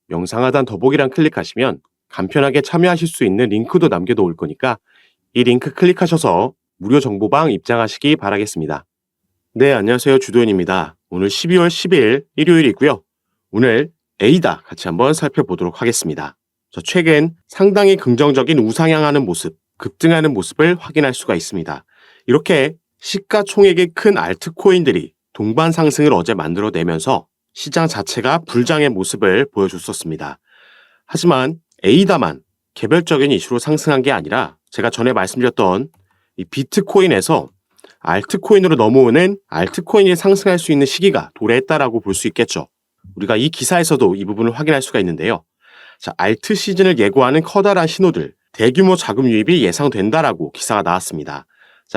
영상 하단 더보기란 클릭하시면 간편하게 참여하실 수 있는 링크도 남겨놓을 거니까 이 링크 클릭하셔서 무료 정보방 입장하시기 바라겠습니다. 네, 안녕하세요. 주도현입니다. 오늘 12월 10일 일요일이고요. 오늘 에이다 같이 한번 살펴보도록 하겠습니다. 최근 상당히 긍정적인 우상향하는 모습, 급등하는 모습을 확인할 수가 있습니다. 이렇게 시가총액이 큰 알트코인들이 동반 상승을 어제 만들어내면서 시장 자체가 불장의 모습을 보여줬었습니다. 하지만 에이다만 개별적인 이슈로 상승한 게 아니라 제가 전에 말씀드렸던 이 비트코인에서 알트코인으로 넘어오는 알트코인이 상승할 수 있는 시기가 도래했다라고 볼 수 있겠죠. 우리가 이 기사에서도 이 부분을 확인할 수가 있는데요. 알트 시즌을 예고하는 커다란 신호들, 대규모 자금 유입이 예상된다라고 기사가 나왔습니다.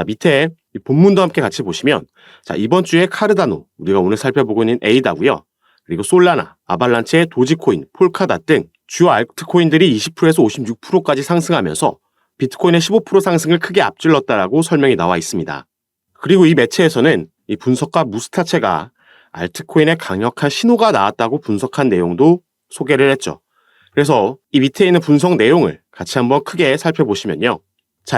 밑에 본문도 함께 같이 보시면 이번 주에 카르다노, 우리가 오늘 살펴보고 있는 에이다고요. 그리고 솔라나, 아발란체, 도지코인, 폴카닷 등 주요 알트코인들이 20%에서 56%까지 상승하면서 비트코인의 15% 상승을 크게 앞질렀다라고 설명이 나와 있습니다. 그리고 이 매체에서는 이 분석가 무스타체가 알트코인의 강력한 신호가 나왔다고 분석한 내용도 소개를 했죠. 그래서 이 밑에 있는 분석 내용을 같이 한번 크게 살펴보시면요.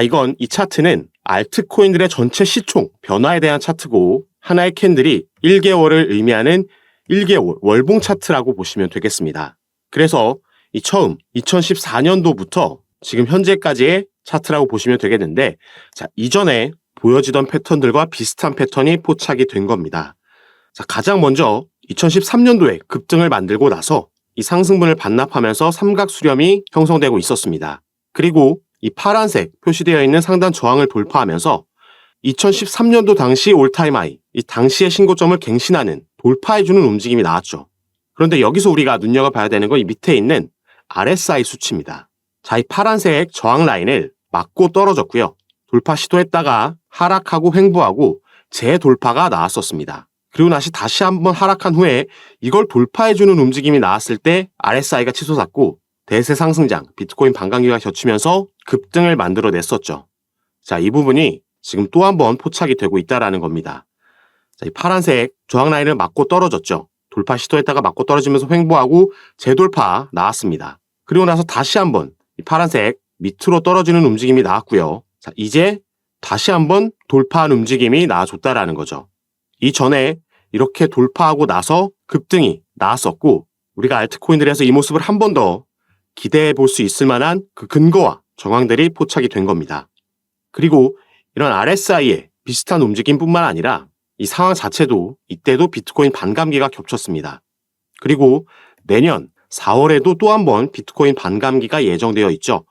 이건 이 차트는 알트코인들의 전체 시총 변화에 대한 차트고 하나의 캔들이 1개월을 의미하는 1개월 월봉 차트라고 보시면 되겠습니다. 그래서 이 처음 2014년도부터 지금 현재까지의 차트라고 보시면 되겠는데 이전에 보여지던 패턴들과 비슷한 패턴이 포착이 된 겁니다. 가장 먼저 2013년도에 급등을 만들고 나서 이 상승분을 반납하면서 삼각 수렴이 형성되고 있었습니다. 그리고 이 파란색 표시되어 있는 상단 저항을 돌파하면서 2013년도 당시 올타임 하이, 이 당시의 신고점을 갱신하는 돌파해주는 움직임이 나왔죠. 그런데 여기서 우리가 눈여겨봐야 되는 건 이 밑에 있는 RSI 수치입니다. 이 파란색 저항 라인을 맞고 떨어졌고요. 돌파 시도했다가 하락하고 횡보하고 재돌파가 나왔었습니다. 그리고 다시 한번 하락한 후에 이걸 돌파해주는 움직임이 나왔을 때 RSI가 치솟았고 대세 상승장, 비트코인 반감기가 겹치면서 급등을 만들어냈었죠. 이 부분이 지금 또 한 번 포착이 되고 있다는 겁니다. 이 파란색 저항 라인을 맞고 떨어졌죠. 돌파 시도했다가 맞고 떨어지면서 횡보하고 재돌파 나왔습니다. 그리고 나서 다시 한번 이 파란색 밑으로 떨어지는 움직임이 나왔고요. 이제 다시 한번 돌파한 움직임이 나와줬다라는 거죠. 이전에 이렇게 돌파하고 나서 급등이 나왔었고 우리가 알트코인들에서 이 모습을 한 번 더 기대해 볼 수 있을 만한 그 근거와 정황들이 포착이 된 겁니다. 그리고 이런 RSI의 비슷한 움직임뿐만 아니라 이 상황 자체도 이때도 비트코인 반감기가 겹쳤습니다. 그리고 내년 4월에도 또 한 번 비트코인 반감기가 예정되어 있죠.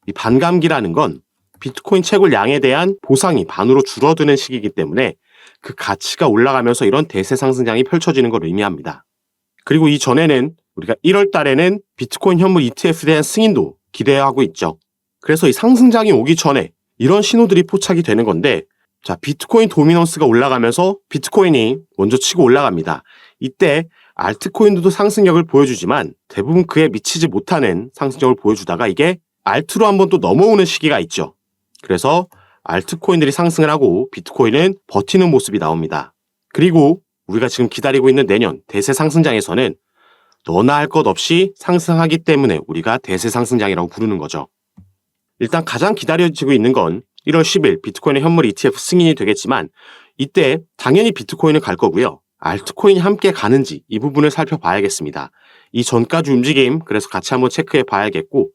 이 반감기라는 건 비트코인 채굴량에 대한 보상이 반으로 줄어드는 시기이기 때문에 그 가치가 올라가면서 이런 대세 상승장이 펼쳐지는 걸 의미합니다. 그리고 이전에는 우리가 1월 달에는 비트코인 현물 ETF에 대한 승인도 기대하고 있죠. 그래서 이 상승장이 오기 전에 이런 신호들이 포착이 되는 건데 비트코인 도미넌스가 올라가면서 비트코인이 먼저 치고 올라갑니다. 이때 알트코인들도 상승력을 보여주지만 대부분 그에 미치지 못하는 상승력을 보여주다가 이게 알트로 한번 또 넘어오는 시기가 있죠. 그래서 알트코인들이 상승을 하고 비트코인은 버티는 모습이 나옵니다. 그리고 우리가 지금 기다리고 있는 내년 대세 상승장에서는 너나 할 것 없이 상승하기 때문에 우리가 대세 상승장이라고 부르는 거죠. 일단 가장 기다려지고 있는 건 1월 10일 비트코인의 현물 ETF 승인이 되겠지만 이때 당연히 비트코인은 갈 거고요. 알트코인이 함께 가는지 이 부분을 살펴봐야겠습니다. 이 전까지 움직임 그래서 같이 한번 체크해 봐야겠고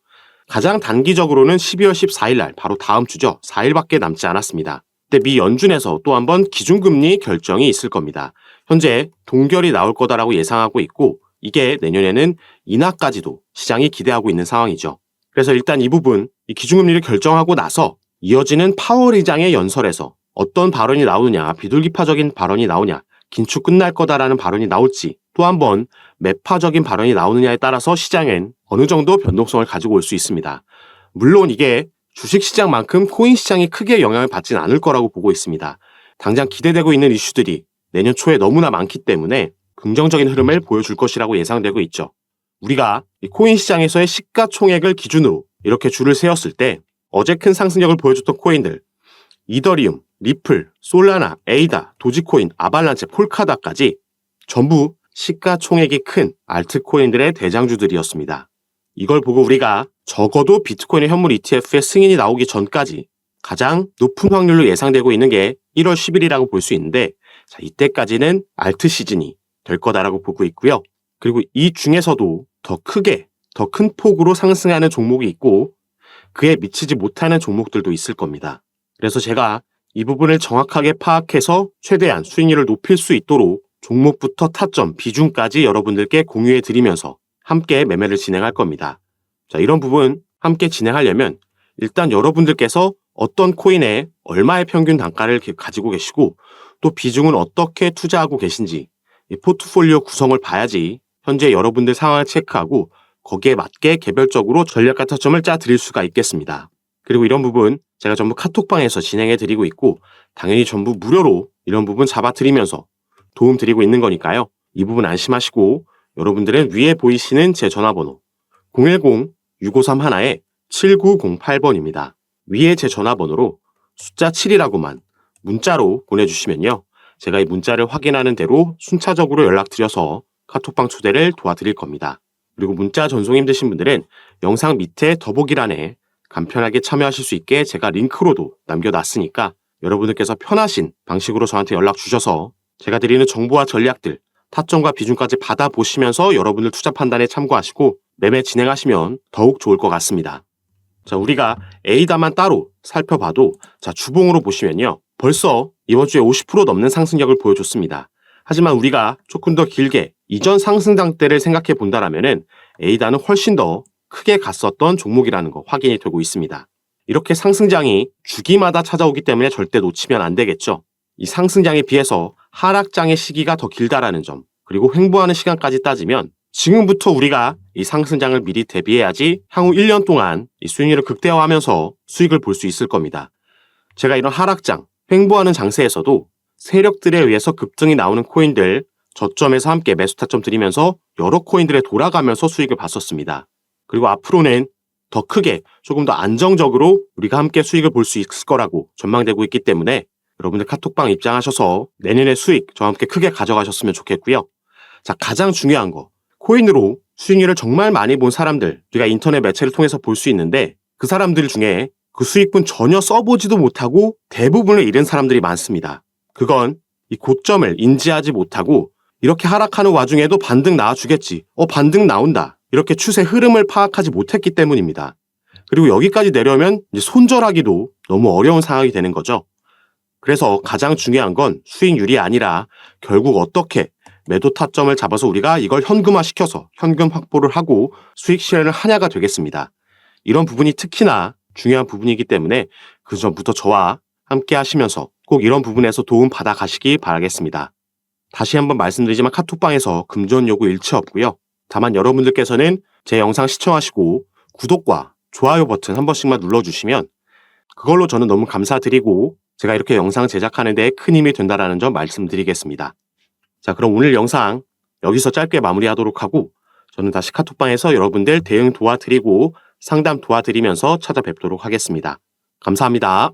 가장 단기적으로는 12월 14일 날 바로 다음 주죠. 4일밖에 남지 않았습니다. 그때 미 연준에서 또 한번 기준금리 결정이 있을 겁니다. 현재 동결이 나올 거다라고 예상하고 있고 이게 내년에는 인하까지도 시장이 기대하고 있는 상황이죠. 그래서 일단 이 부분, 이 기준금리를 결정하고 나서 이어지는 파월 의장의 연설에서 어떤 발언이 나오느냐, 비둘기파적인 발언이 나오냐, 긴축 끝날 거다라는 발언이 나올지 또 한번 매파적인 발언이 나오느냐에 따라서 시장엔 어느 정도 변동성을 가지고 올 수 있습니다. 물론 이게 주식시장만큼 코인시장이 크게 영향을 받지는 않을 거라고 보고 있습니다. 당장 기대되고 있는 이슈들이 내년 초에 너무나 많기 때문에 긍정적인 흐름을 보여줄 것이라고 예상되고 있죠. 우리가 이 코인시장에서의 시가총액을 기준으로 이렇게 줄을 세웠을 때 어제 큰 상승력을 보여줬던 코인들 이더리움, 리플, 솔라나, 에이다, 도지코인, 아발란체, 폴카다까지 전부 시가총액이 큰 알트코인들의 대장주들이었습니다. 이걸 보고 우리가 적어도 비트코인의 현물 ETF의 승인이 나오기 전까지 가장 높은 확률로 예상되고 있는 게 1월 10일이라고 볼 수 있는데, 이때까지는 알트 시즌이 될 거다라고 보고 있고요. 그리고 이 중에서도 더 큰 폭으로 상승하는 종목이 있고 그에 미치지 못하는 종목들도 있을 겁니다. 그래서 제가 이 부분을 정확하게 파악해서 최대한 수익률을 높일 수 있도록 종목부터 타점, 비중까지 여러분들께 공유해 드리면서 함께 매매를 진행할 겁니다. 이런 부분 함께 진행하려면 일단 여러분들께서 어떤 코인에 얼마의 평균 단가를 가지고 계시고 또 비중은 어떻게 투자하고 계신지 이 포트폴리오 구성을 봐야지 현재 여러분들 상황을 체크하고 거기에 맞게 개별적으로 전략과 타점을 짜 드릴 수가 있겠습니다. 그리고 이런 부분 제가 전부 카톡방에서 진행해 드리고 있고 당연히 전부 무료로 이런 부분 잡아 드리면서 도움 드리고 있는 거니까요. 이 부분 안심하시고 여러분들은 위에 보이시는 제 전화번호 010-6531-7908번입니다. 위에 제 전화번호로 숫자 7이라고만 문자로 보내주시면요. 제가 이 문자를 확인하는 대로 순차적으로 연락드려서 카톡방 초대를 도와드릴 겁니다. 그리고 문자 전송 힘드신 분들은 영상 밑에 더보기란에 간편하게 참여하실 수 있게 제가 링크로도 남겨놨으니까 여러분들께서 편하신 방식으로 저한테 연락 주셔서 제가 드리는 정보와 전략들, 타점과 비중까지 받아보시면서 여러분들 투자 판단에 참고하시고 매매 진행하시면 더욱 좋을 것 같습니다. 우리가 에이다만 따로 살펴봐도 주봉으로 보시면요. 벌써 이번 주에 50% 넘는 상승력을 보여줬습니다. 하지만 우리가 조금 더 길게 이전 상승장 때를 생각해 본다라면은 에이다는 훨씬 더 크게 갔었던 종목이라는 거 확인이 되고 있습니다. 이렇게 상승장이 주기마다 찾아오기 때문에 절대 놓치면 안 되겠죠. 이 상승장에 비해서 하락장의 시기가 더 길다라는 점, 그리고 횡보하는 시간까지 따지면 지금부터 우리가 이 상승장을 미리 대비해야지 향후 1년 동안 이 수익률을 극대화하면서 수익을 볼 수 있을 겁니다. 제가 이런 하락장, 횡보하는 장세에서도 세력들에 의해서 급등이 나오는 코인들 저점에서 함께 매수 타점 드리면서 여러 코인들에 돌아가면서 수익을 봤었습니다. 그리고 앞으로는 더 크게 조금 더 안정적으로 우리가 함께 수익을 볼 수 있을 거라고 전망되고 있기 때문에 여러분들 카톡방 입장하셔서 내년의 수익 저와 함께 크게 가져가셨으면 좋겠고요. 가장 중요한 거, 코인으로 수익률을 정말 많이 본 사람들 우리가 인터넷 매체를 통해서 볼 수 있는데 그 사람들 중에 그 수익분 전혀 써보지도 못하고 대부분을 잃은 사람들이 많습니다. 그건 이 고점을 인지하지 못하고 이렇게 하락하는 와중에도 반등 나와주겠지, 반등 나온다, 이렇게 추세 흐름을 파악하지 못했기 때문입니다. 그리고 여기까지 내려오면 이제 손절하기도 너무 어려운 상황이 되는 거죠. 그래서 가장 중요한 건 수익률이 아니라 결국 어떻게 매도 타점을 잡아서 우리가 이걸 현금화시켜서 현금 확보를 하고 수익 실현을 하냐가 되겠습니다. 이런 부분이 특히나 중요한 부분이기 때문에 그 전부터 저와 함께 하시면서 꼭 이런 부분에서 도움 받아 가시기 바라겠습니다. 다시 한번 말씀드리지만 카톡방에서 금전 요구 일체 없고요. 다만 여러분들께서는 제 영상 시청하시고 구독과 좋아요 버튼 한 번씩만 눌러주시면 그걸로 저는 너무 감사드리고 제가 이렇게 영상 제작하는 데 큰 힘이 된다는 점 말씀드리겠습니다. 그럼 오늘 영상 여기서 짧게 마무리하도록 하고 저는 다시 카톡방에서 여러분들 대응 도와드리고 상담 도와드리면서 찾아뵙도록 하겠습니다. 감사합니다.